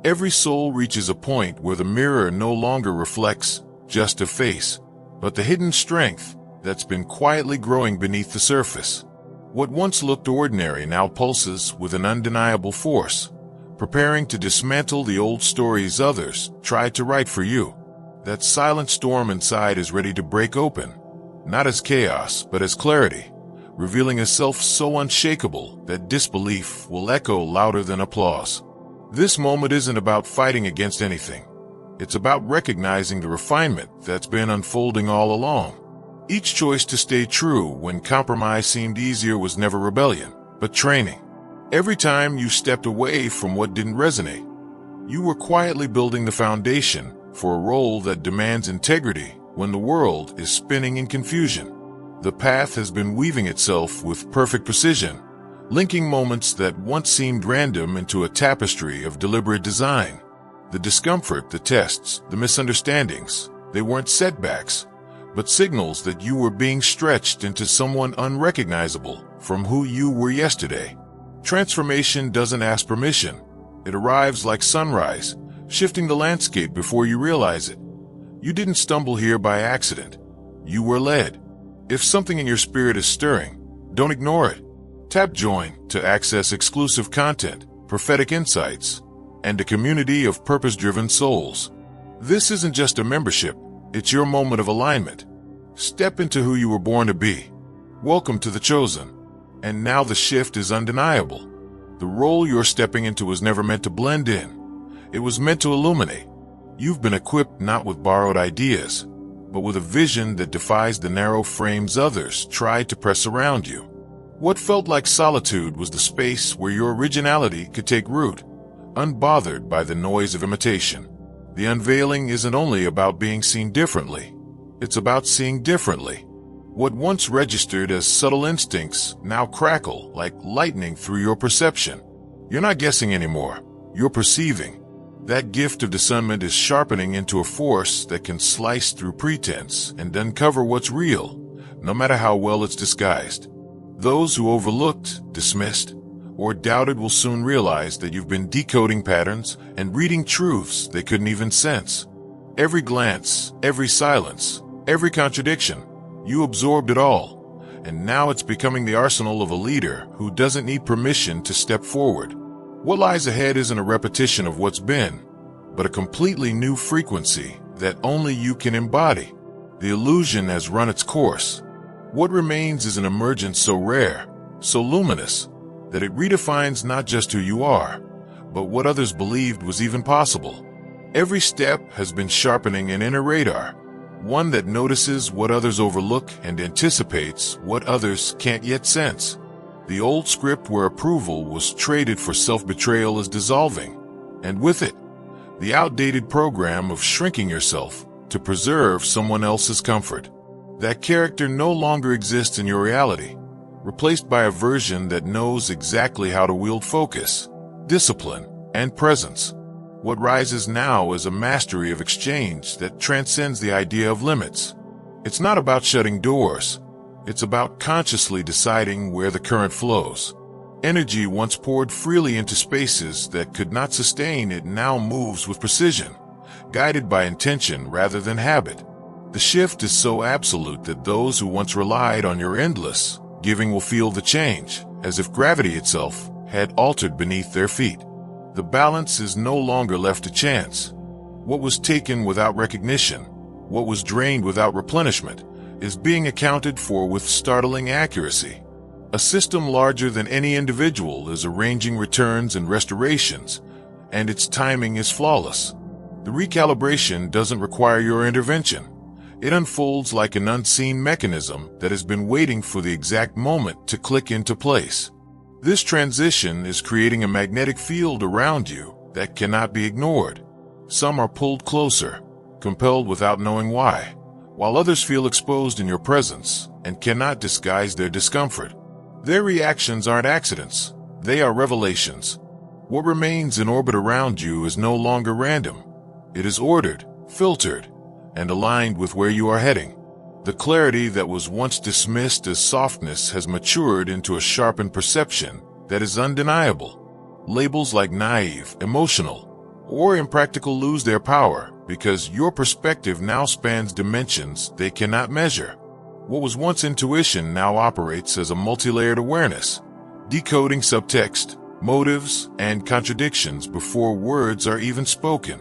Every soul reaches a point where the mirror no longer reflects just a face, but the hidden strength that's been quietly growing beneath the surface. What once looked ordinary now pulses with an undeniable force, preparing to dismantle the old stories others tried to write for you. That silent storm inside is ready to break open, not as chaos, but as clarity, revealing a self so unshakable that disbelief will echo louder than applause. This moment isn't about fighting against anything. It's about recognizing the refinement that's been unfolding all along. Each choice to stay true when compromise seemed easier was never rebellion, but training. Every time you stepped away from what didn't resonate, you were quietly building the foundation for a role that demands integrity when the world is spinning in confusion. The path has been weaving itself with perfect precision, linking moments that once seemed random into a tapestry of deliberate design. The discomfort, the tests, the misunderstandings, they weren't setbacks, but signals that you were being stretched into someone unrecognizable from who you were yesterday. Transformation doesn't ask permission. It arrives like sunrise, shifting the landscape before you realize it. You didn't stumble here by accident. You were led. If something in your spirit is stirring, don't ignore it. Tap join to access exclusive content, prophetic insights, and a community of purpose-driven souls. This isn't just a membership, it's your moment of alignment. Step into who you were born to be. Welcome to the chosen. And now the shift is undeniable. The role you're stepping into was never meant to blend in. It was meant to illuminate. You've been equipped not with borrowed ideas, but with a vision that defies the narrow frames others tried to press around you. What felt like solitude was the space where your originality could take root, unbothered by the noise of imitation. The unveiling isn't only about being seen differently, it's about seeing differently. What once registered as subtle instincts now crackle like lightning through your perception. You're not guessing anymore, you're perceiving. That gift of discernment is sharpening into a force that can slice through pretense and uncover what's real, no matter how well it's disguised. Those who overlooked, dismissed, or doubted will soon realize that you've been decoding patterns and reading truths they couldn't even sense. Every glance, every silence, every contradiction, you absorbed it all, and now it's becoming the arsenal of a leader who doesn't need permission to step forward. What lies ahead isn't a repetition of what's been, but a completely new frequency that only you can embody. The illusion has run its course. What remains is an emergence so rare, so luminous, that it redefines not just who you are, but what others believed was even possible. Every step has been sharpening an inner radar, one that notices what others overlook and anticipates what others can't yet sense. The old script where approval was traded for self-betrayal is dissolving, and with it, the outdated program of shrinking yourself to preserve someone else's comfort. That character no longer exists in your reality, replaced by a version that knows exactly how to wield focus, discipline, and presence. What rises now is a mastery of exchange that transcends the idea of limits. It's not about shutting doors. It's about consciously deciding where the current flows. Energy once poured freely into spaces that could not sustain it now moves with precision, guided by intention rather than habit. The shift is so absolute that those who once relied on your endless giving will feel the change, as if gravity itself had altered beneath their feet. The balance is no longer left to chance. What was taken without recognition, what was drained without replenishment, is being accounted for with startling accuracy. A system larger than any individual is arranging returns and restorations, and its timing is flawless. The recalibration doesn't require your intervention. It unfolds like an unseen mechanism that has been waiting for the exact moment to click into place. This transition is creating a magnetic field around you that cannot be ignored. Some are pulled closer, compelled without knowing why, while others feel exposed in your presence and cannot disguise their discomfort. Their reactions aren't accidents, they are revelations. What remains in orbit around you is no longer random. It is ordered, filtered, and aligned with where you are heading. The clarity that was once dismissed as softness has matured into a sharpened perception that is undeniable. Labels like naive, emotional, or impractical lose their power because your perspective now spans dimensions they cannot measure. What was once intuition now operates as a multi-layered awareness, decoding subtext, motives, and contradictions before words are even spoken.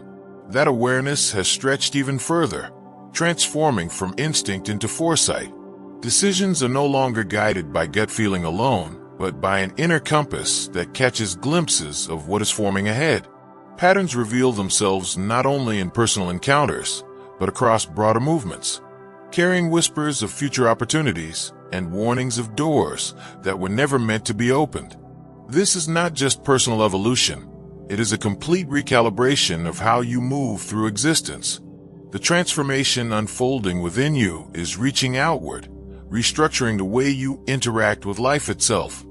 That awareness has stretched even further, transforming from instinct into foresight. Decisions are no longer guided by gut feeling alone, but by an inner compass that catches glimpses of what is forming ahead. Patterns reveal themselves not only in personal encounters, but across broader movements, carrying whispers of future opportunities and warnings of doors that were never meant to be opened. This is not just personal evolution. It is a complete recalibration of how you move through existence. The transformation unfolding within you is reaching outward, restructuring the way you interact with life itself.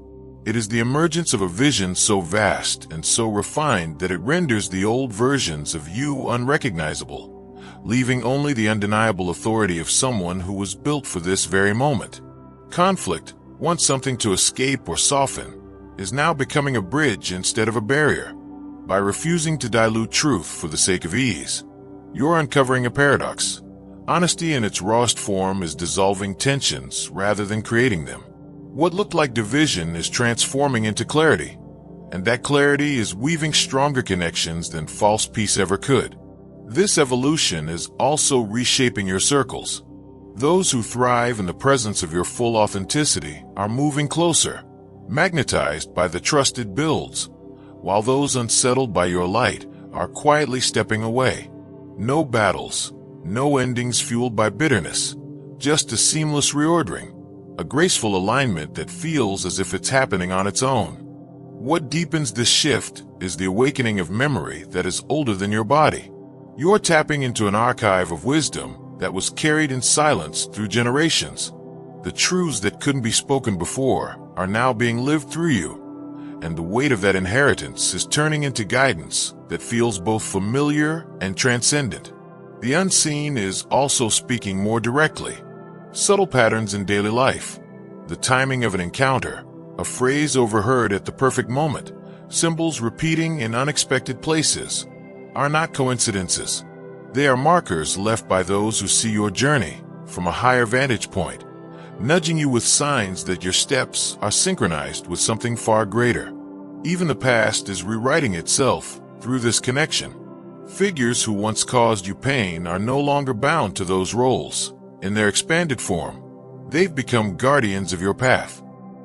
It is the emergence of a vision so vast and so refined that it renders the old versions of you unrecognizable, leaving only the undeniable authority of someone who was built for this very moment. Conflict, once something to escape or soften, is now becoming a bridge instead of a barrier. By refusing to dilute truth for the sake of ease, you're uncovering a paradox. Honesty in its rawest form is dissolving tensions rather than creating them. What looked like division is transforming into clarity, and that clarity is weaving stronger connections than false peace ever could. This evolution is also reshaping your circles. Those who thrive in the presence of your full authenticity are moving closer, magnetized by the trusted builds, while those unsettled by your light are quietly stepping away. No battles, no endings fueled by bitterness, just a seamless reordering, a graceful alignment that feels as if it's happening on its own. What deepens this shift is the awakening of memory that is older than your body. You're tapping into an archive of wisdom that was carried in silence through generations. The truths that couldn't be spoken before are now being lived through you, and the weight of that inheritance is turning into guidance that feels both familiar and transcendent. The unseen is also speaking more directly. Subtle patterns in daily life, the timing of an encounter, a phrase overheard at the perfect moment, symbols repeating in unexpected places, are not coincidences. They are markers left by those who see your journey from a higher vantage point, nudging you with signs that your steps are synchronized with something far greater. Even the past is rewriting itself through this connection. Figures who once caused you pain are no longer bound to those roles. In their expanded form, they've become guardians of your path.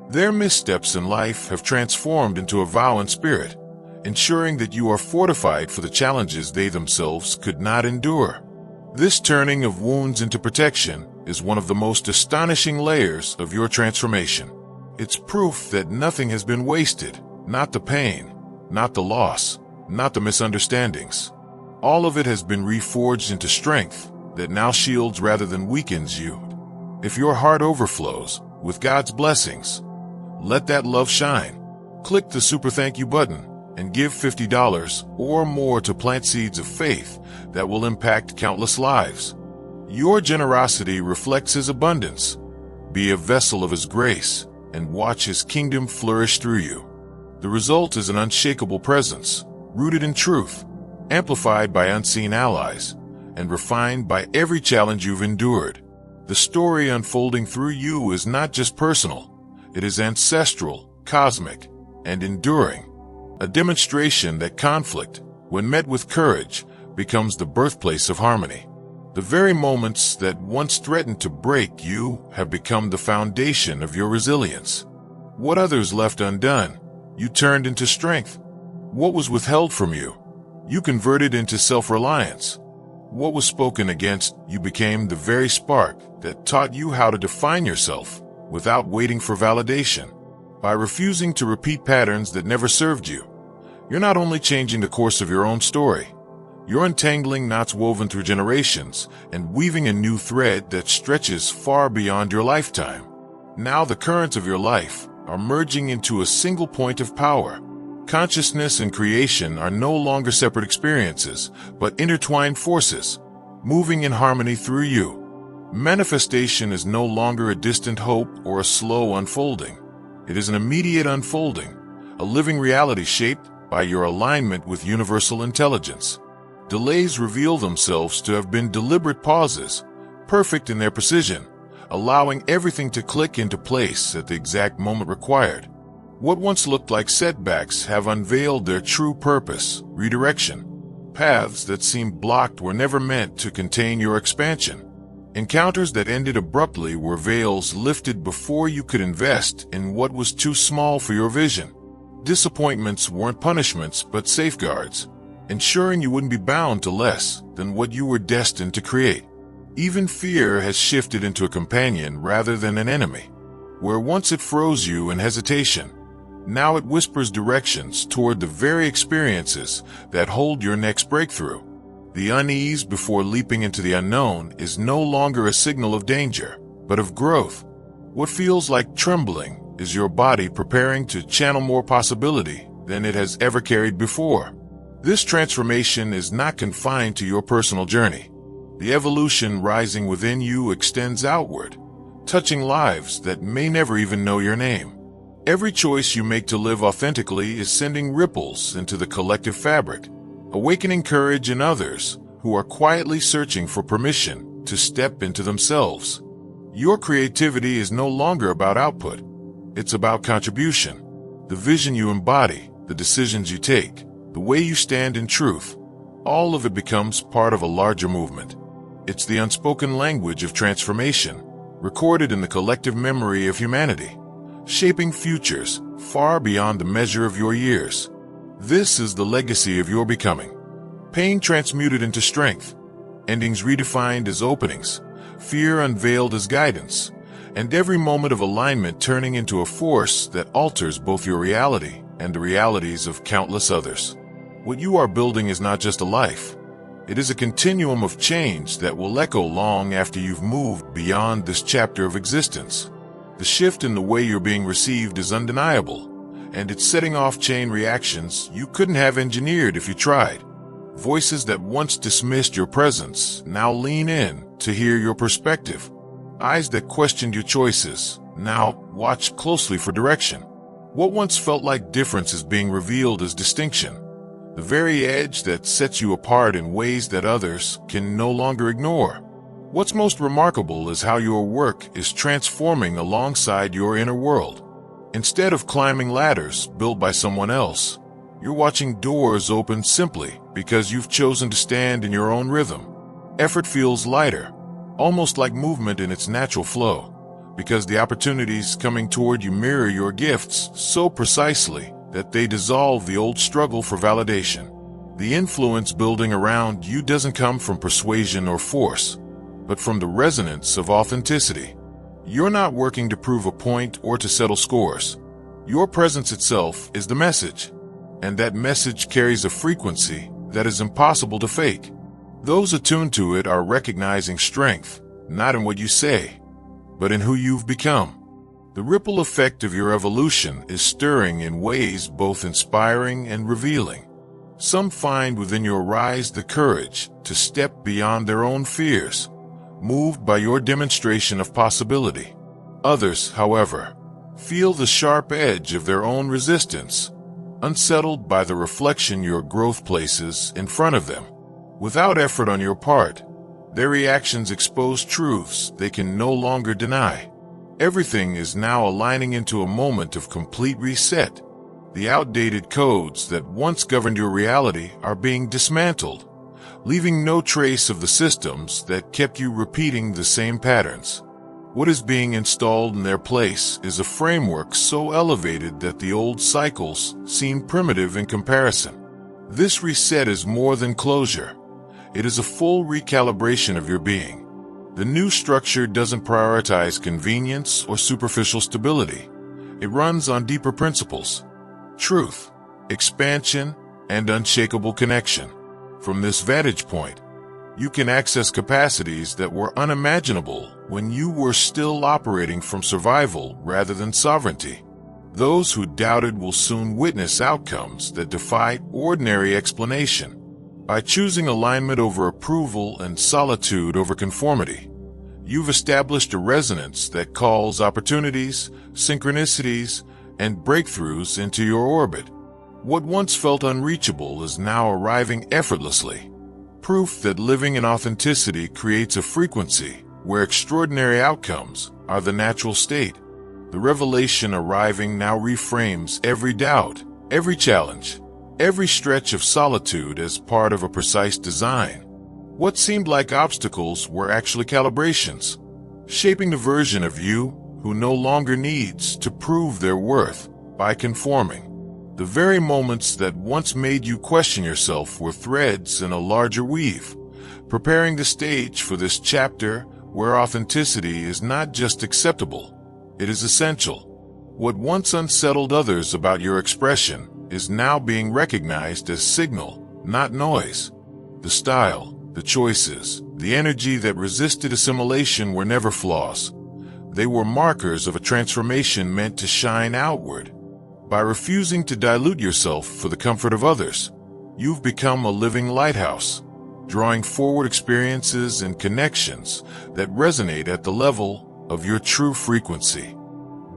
Their missteps in life have transformed into a vow in spirit, ensuring that you are fortified for the challenges they themselves could not endure. This turning of wounds into protection is one of the most astonishing layers of your transformation. It's proof that nothing has been wasted, not the pain, not the loss, not the misunderstandings. All of it has been reforged into strength that now shields rather than weakens you. If your heart overflows with God's blessings, let that love shine. Click the super thank you button and give $50 or more to plant seeds of faith that will impact countless lives. Your generosity reflects His abundance. Be a vessel of His grace and watch His kingdom flourish through you. The result is an unshakable presence, rooted in truth, amplified by unseen allies, and refined by every challenge you've endured. The story unfolding through you is not just personal, it is ancestral, cosmic, and enduring. A demonstration that conflict, when met with courage, becomes the birthplace of harmony. The very moments that once threatened to break you have become the foundation of your resilience. What others left undone, you turned into strength. What was withheld from you, you converted into self-reliance. What was spoken against, you became the very spark that taught you how to define yourself without waiting for validation. By refusing to repeat patterns that never served you, you're not only changing the course of your own story, you're untangling knots woven through generations and weaving a new thread that stretches far beyond your lifetime. Now the currents of your life are merging into a single point of power. Consciousness and creation are no longer separate experiences, but intertwined forces, moving in harmony through you. Manifestation is no longer a distant hope or a slow unfolding. It is an immediate unfolding, a living reality shaped by your alignment with universal intelligence. Delays reveal themselves to have been deliberate pauses, perfect in their precision, allowing everything to click into place at the exact moment required. What once looked like setbacks have unveiled their true purpose, redirection. Paths that seemed blocked were never meant to contain your expansion. Encounters that ended abruptly were veils lifted before you could invest in what was too small for your vision. Disappointments weren't punishments but safeguards, ensuring you wouldn't be bound to less than what you were destined to create. Even fear has shifted into a companion rather than an enemy. Where once it froze you in hesitation, now it whispers directions toward the very experiences that hold your next breakthrough. The unease before leaping into the unknown is no longer a signal of danger, but of growth. What feels like trembling is your body preparing to channel more possibility than it has ever carried before. This transformation is not confined to your personal journey. The evolution rising within you extends outward, touching lives that may never even know your name. Every choice you make to live authentically is sending ripples into the collective fabric, awakening courage in others who are quietly searching for permission to step into themselves. Your creativity is no longer about output. It's about contribution. The vision you embody, the decisions you take, the way you stand in truth, all of it becomes part of a larger movement. It's the unspoken language of transformation, recorded in the collective memory of humanity, shaping futures far beyond the measure of your years. This is the legacy of your becoming. Pain transmuted into strength, endings redefined as openings, fear unveiled as guidance, and every moment of alignment turning into a force that alters both your reality and the realities of countless others. What you are building is not just a life. It is a continuum of change that will echo long after you've moved beyond this chapter of existence. The shift in the way you're being received is undeniable, and it's setting off chain reactions you couldn't have engineered if you tried. Voices that once dismissed your presence now lean in to hear your perspective. Eyes that questioned your choices now watch closely for direction. What once felt like difference is being revealed as distinction, the very edge that sets you apart in ways that others can no longer ignore. What's most remarkable is how your work is transforming alongside your inner world. Instead of climbing ladders built by someone else, you're watching doors open simply because you've chosen to stand in your own rhythm. Effort feels lighter, almost like movement in its natural flow, because the opportunities coming toward you mirror your gifts so precisely that they dissolve the old struggle for validation. The influence building around you doesn't come from persuasion or force, but from the resonance of authenticity. You're not working to prove a point or to settle scores. Your presence itself is the message, and that message carries a frequency that is impossible to fake. Those attuned to it are recognizing strength, not in what you say, but in who you've become. The ripple effect of your evolution is stirring in ways both inspiring and revealing. Some find within your rise the courage to step beyond their own fears, moved by your demonstration of possibility. Others, however, feel the sharp edge of their own resistance, unsettled by the reflection your growth places in front of them. Without effort on your part, their reactions expose truths they can no longer deny. Everything is now aligning into a moment of complete reset. The outdated codes that once governed your reality are being dismantled, leaving no trace of the systems that kept you repeating the same patterns. What is being installed in their place is a framework so elevated that the old cycles seem primitive in comparison. This reset is more than closure. It is a full recalibration of your being. The new structure doesn't prioritize convenience or superficial stability. It runs on deeper principles: truth, expansion, and unshakable connection. From this vantage point, you can access capacities that were unimaginable when you were still operating from survival rather than sovereignty. Those who doubted will soon witness outcomes that defy ordinary explanation. By choosing alignment over approval and solitude over conformity, you've established a resonance that calls opportunities, synchronicities, and breakthroughs into your orbit. What once felt unreachable is now arriving effortlessly. Proof that living in authenticity creates a frequency where extraordinary outcomes are the natural state. The revelation arriving now reframes every doubt, every challenge, every stretch of solitude as part of a precise design. What seemed like obstacles were actually calibrations, shaping the version of you who no longer needs to prove their worth by conforming. The very moments that once made you question yourself were threads in a larger weave, preparing the stage for this chapter where authenticity is not just acceptable, it is essential. What once unsettled others about your expression is now being recognized as signal, not noise. The style, the choices, the energy that resisted assimilation were never flaws. They were markers of a transformation meant to shine outward. By refusing to dilute yourself for the comfort of others, you've become a living lighthouse, drawing forward experiences and connections that resonate at the level of your true frequency.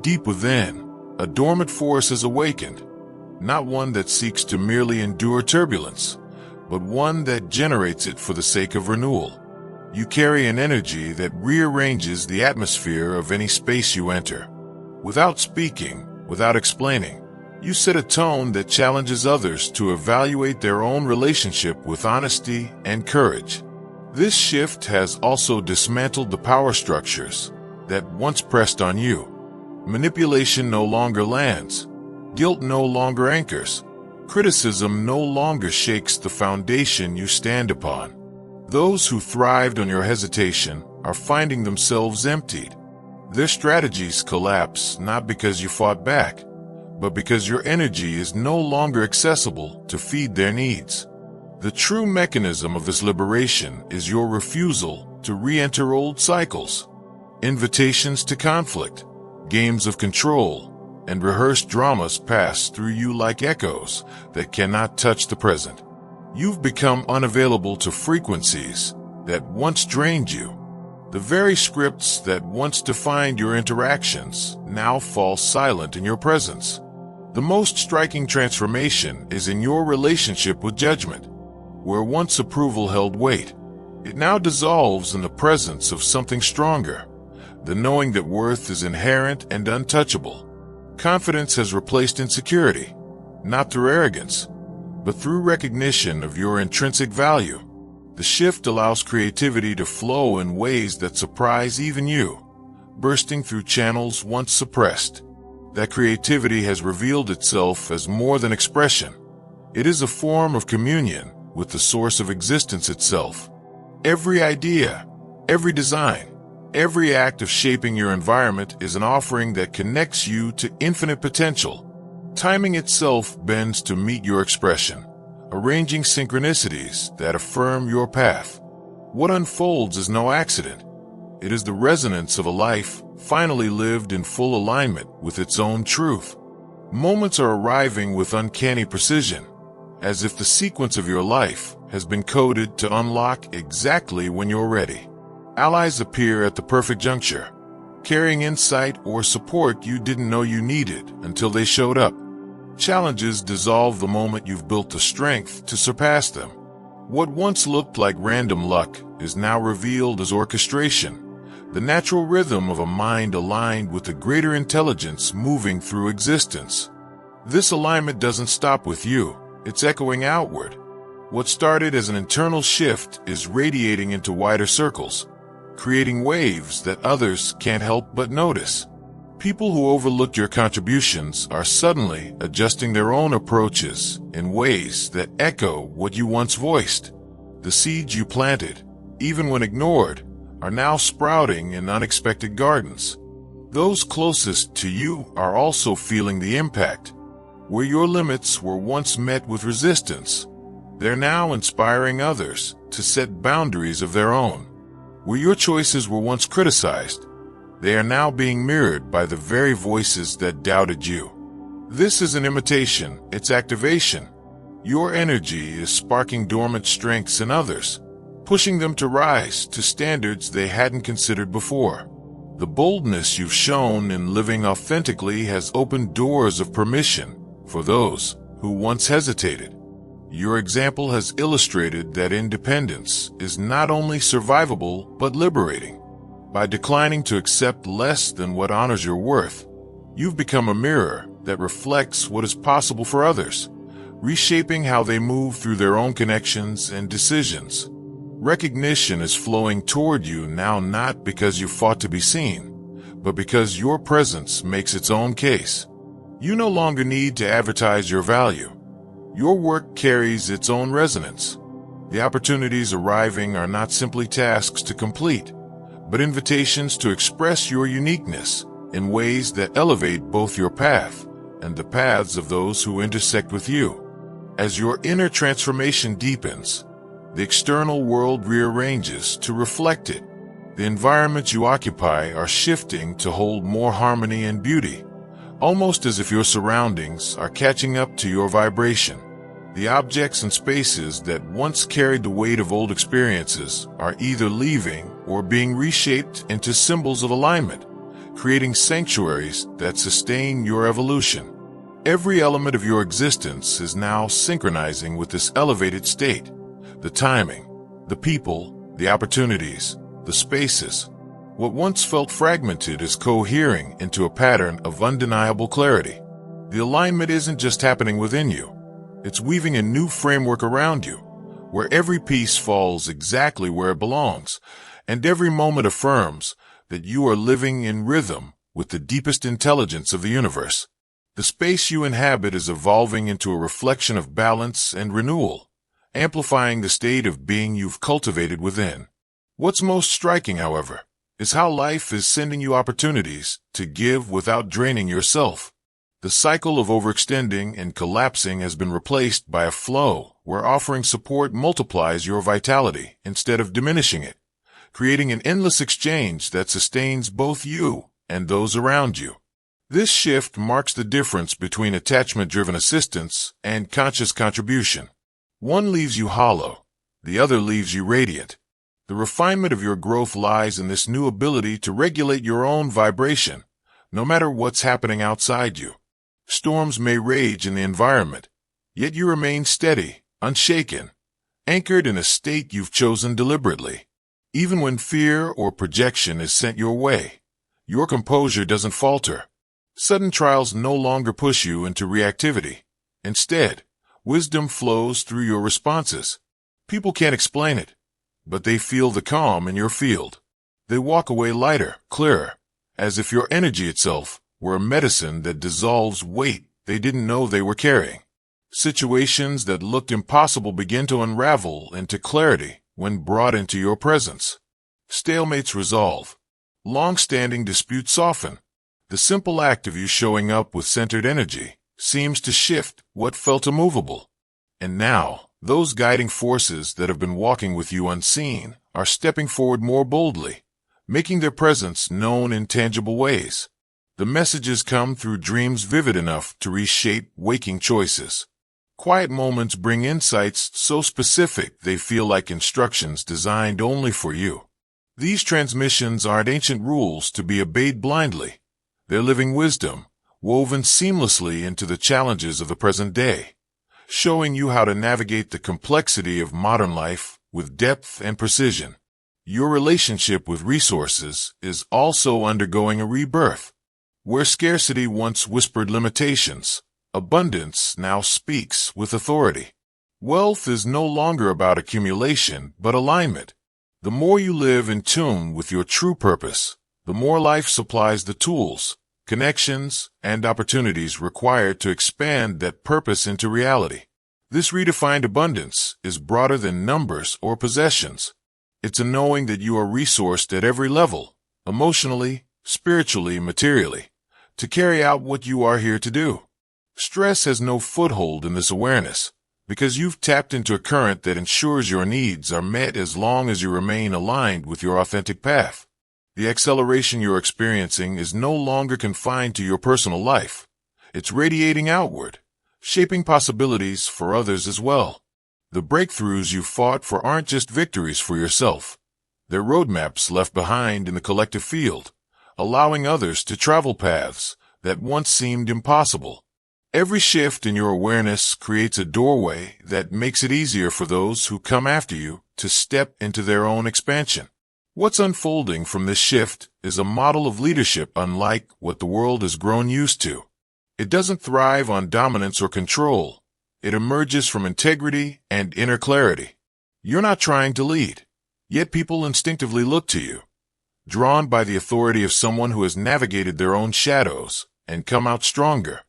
Deep within, a dormant force is awakened, not one that seeks to merely endure turbulence, but one that generates it for the sake of renewal. You carry an energy that rearranges the atmosphere of any space you enter. Without speaking, without explaining, you set a tone that challenges others to evaluate their own relationship with honesty and courage. This shift has also dismantled the power structures that once pressed on you. Manipulation no longer lands. Guilt no longer anchors. Criticism no longer shakes the foundation you stand upon. Those who thrived on your hesitation are finding themselves emptied. Their strategies collapse not because you fought back, but because your energy is no longer accessible to feed their needs. The true mechanism of this liberation is your refusal to re-enter old cycles. Invitations to conflict, games of control, and rehearsed dramas pass through you like echoes that cannot touch the present. You've become unavailable to frequencies that once drained you. The very scripts that once defined your interactions now fall silent in your presence. The most striking transformation is in your relationship with judgment. Where once approval held weight, it now dissolves in the presence of something stronger, the knowing that worth is inherent and untouchable. Confidence has replaced insecurity, not through arrogance, but through recognition of your intrinsic value. The shift allows creativity to flow in ways that surprise even you, bursting through channels once suppressed. That creativity has revealed itself as more than expression. It is a form of communion with the source of existence itself. Every idea, every design, every act of shaping your environment is an offering that connects you to infinite potential. Timing itself bends to meet your expression, arranging synchronicities that affirm your path. What unfolds is no accident. It is the resonance of a life finally lived in full alignment with its own truth. Moments are arriving with uncanny precision, as if the sequence of your life has been coded to unlock exactly when you're ready. Allies appear at the perfect juncture, carrying insight or support you didn't know you needed until they showed up. Challenges dissolve the moment you've built the strength to surpass them. What once looked like random luck is now revealed as orchestration, the natural rhythm of a mind aligned with a greater intelligence moving through existence. This alignment doesn't stop with you, it's echoing outward. What started as an internal shift is radiating into wider circles, creating waves that others can't help but notice. People who overlooked your contributions are suddenly adjusting their own approaches in ways that echo what you once voiced. The seeds you planted, even when ignored, are now sprouting in unexpected gardens. Those closest to you are also feeling the impact. Where your limits were once met with resistance, they're now inspiring others to set boundaries of their own. Where your choices were once criticized, they are now being mirrored by the very voices that doubted you. This isn't imitation, it's activation. Your energy is sparking dormant strengths in others, pushing them to rise to standards they hadn't considered before. The boldness you've shown in living authentically has opened doors of permission for those who once hesitated. Your example has illustrated that independence is not only survivable but liberating. By declining to accept less than what honors your worth, you've become a mirror that reflects what is possible for others, reshaping how they move through their own connections and decisions. Recognition is flowing toward you now, not because you fought to be seen, but because your presence makes its own case. You no longer need to advertise your value. Your work carries its own resonance. The opportunities arriving are not simply tasks to complete, but invitations to express your uniqueness in ways that elevate both your path and the paths of those who intersect with you. As your inner transformation deepens, the external world rearranges to reflect it. The environments you occupy are shifting to hold more harmony and beauty, almost as if your surroundings are catching up to your vibration. The objects and spaces that once carried the weight of old experiences are either leaving or being reshaped into symbols of alignment, creating sanctuaries that sustain your evolution. Every element of your existence is now synchronizing with this elevated state. The timing, the people, the opportunities, the spaces. What once felt fragmented is cohering into a pattern of undeniable clarity. The alignment isn't just happening within you. It's weaving a new framework around you, where every piece falls exactly where it belongs, and every moment affirms that you are living in rhythm with the deepest intelligence of the universe. The space you inhabit is evolving into a reflection of balance and renewal, amplifying the state of being you've cultivated within. What's most striking, however, is how life is sending you opportunities to give without draining yourself. The cycle of overextending and collapsing has been replaced by a flow where offering support multiplies your vitality instead of diminishing it, creating an endless exchange that sustains both you and those around you. This shift marks the difference between attachment-driven assistance and conscious contribution. One leaves you hollow, the other leaves you radiant. The refinement of your growth lies in this new ability to regulate your own vibration, no matter what's happening outside you. Storms may rage in the environment, yet you remain steady, unshaken, anchored in a state you've chosen deliberately. Even when fear or projection is sent your way, your composure doesn't falter. Sudden trials no longer push you into reactivity. Instead, wisdom flows through your responses. People can't explain it, but they feel the calm in your field. They walk away lighter, clearer, as if your energy itself were a medicine that dissolves weight they didn't know they were carrying. Situations that looked impossible begin to unravel into clarity when brought into your presence. Stalemates resolve. Long-standing disputes soften. The simple act of you showing up with centered energy seems to shift what felt immovable. And now, those guiding forces that have been walking with you unseen are stepping forward more boldly, making their presence known in tangible ways. The messages come through dreams vivid enough to reshape waking choices. Quiet moments bring insights so specific they feel like instructions designed only for you. These transmissions aren't ancient rules to be obeyed blindly. They're living wisdom, woven seamlessly into the challenges of the present day, showing you how to navigate the complexity of modern life with depth and precision. Your relationship with resources is also undergoing a rebirth. Where scarcity once whispered limitations, abundance now speaks with authority. Wealth is no longer about accumulation, but alignment. The more you live in tune with your true purpose, the more life supplies the tools, connections, and opportunities required to expand that purpose into reality. This redefined abundance is broader than numbers or possessions. It's a knowing that you are resourced at every level, emotionally, spiritually, materially, to carry out what you are here to do. Stress has no foothold in this awareness, because you've tapped into a current that ensures your needs are met as long as you remain aligned with your authentic path. The acceleration you're experiencing is no longer confined to your personal life. It's radiating outward, shaping possibilities for others as well. The breakthroughs you fought for aren't just victories for yourself. They're roadmaps left behind in the collective field, allowing others to travel paths that once seemed impossible. Every shift in your awareness creates a doorway that makes it easier for those who come after you to step into their own expansion. What's unfolding from this shift is a model of leadership unlike what the world has grown used to. It doesn't thrive on dominance or control. It emerges from integrity and inner clarity. You're not trying to lead, yet people instinctively look to you, drawn by the authority of someone who has navigated their own shadows and come out stronger.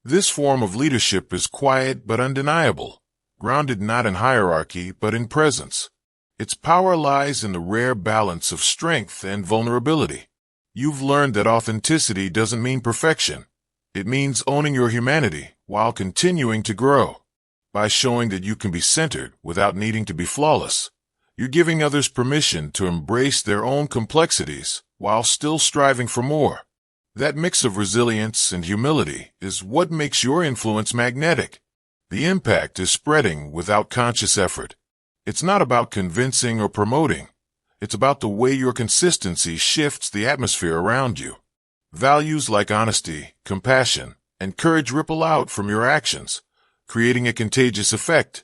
This form of leadership is quiet but undeniable, grounded not in hierarchy but in presence. Its power lies in the rare balance of strength and vulnerability. You've learned that authenticity doesn't mean perfection. It means owning your humanity while continuing to grow. By showing that you can be centered without needing to be flawless, you're giving others permission to embrace their own complexities while still striving for more. That mix of resilience and humility is what makes your influence magnetic. The impact is spreading without conscious effort. It's not about convincing or promoting. It's about the way your consistency shifts the atmosphere around you. Values like honesty, compassion, and courage ripple out from your actions, creating a contagious effect.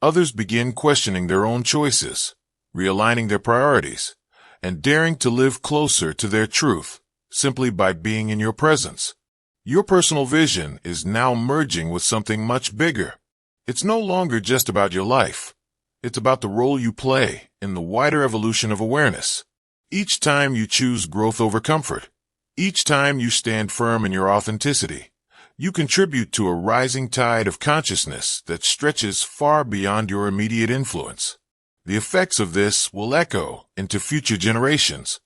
Others begin questioning their own choices, realigning their priorities, and daring to live closer to their truth, simply by being in your presence. Your personal vision is now merging with something much bigger. It's no longer just about your life. It's about the role you play in the wider evolution of awareness. Each time you choose growth over comfort, each time you stand firm in your authenticity, you contribute to a rising tide of consciousness that stretches far beyond your immediate influence. The effects of this will echo into future generations.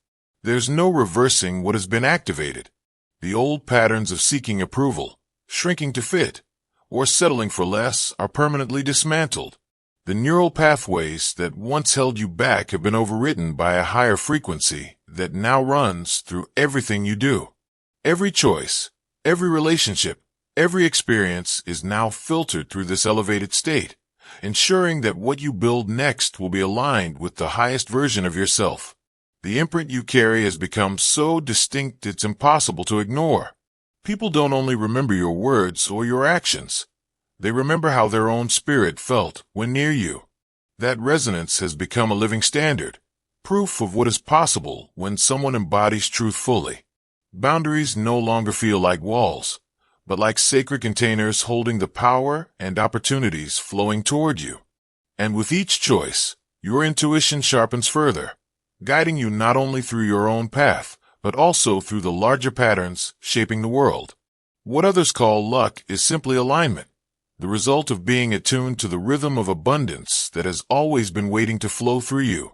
There's no reversing what has been activated. The old patterns of seeking approval, shrinking to fit, or settling for less are permanently dismantled. The neural pathways that once held you back have been overwritten by a higher frequency that now runs through everything you do. Every choice, every relationship, every experience is now filtered through this elevated state, ensuring that what you build next will be aligned with the highest version of yourself. The imprint you carry has become so distinct it's impossible to ignore. People don't only remember your words or your actions. They remember how their own spirit felt when near you. That resonance has become a living standard, proof of what is possible when someone embodies truth fully. Boundaries no longer feel like walls, but like sacred containers holding the power and opportunities flowing toward you. And with each choice, your intuition sharpens further, guiding you not only through your own path, but also through the larger patterns shaping the world. What others call luck is simply alignment, the result of being attuned to the rhythm of abundance that has always been waiting to flow through you.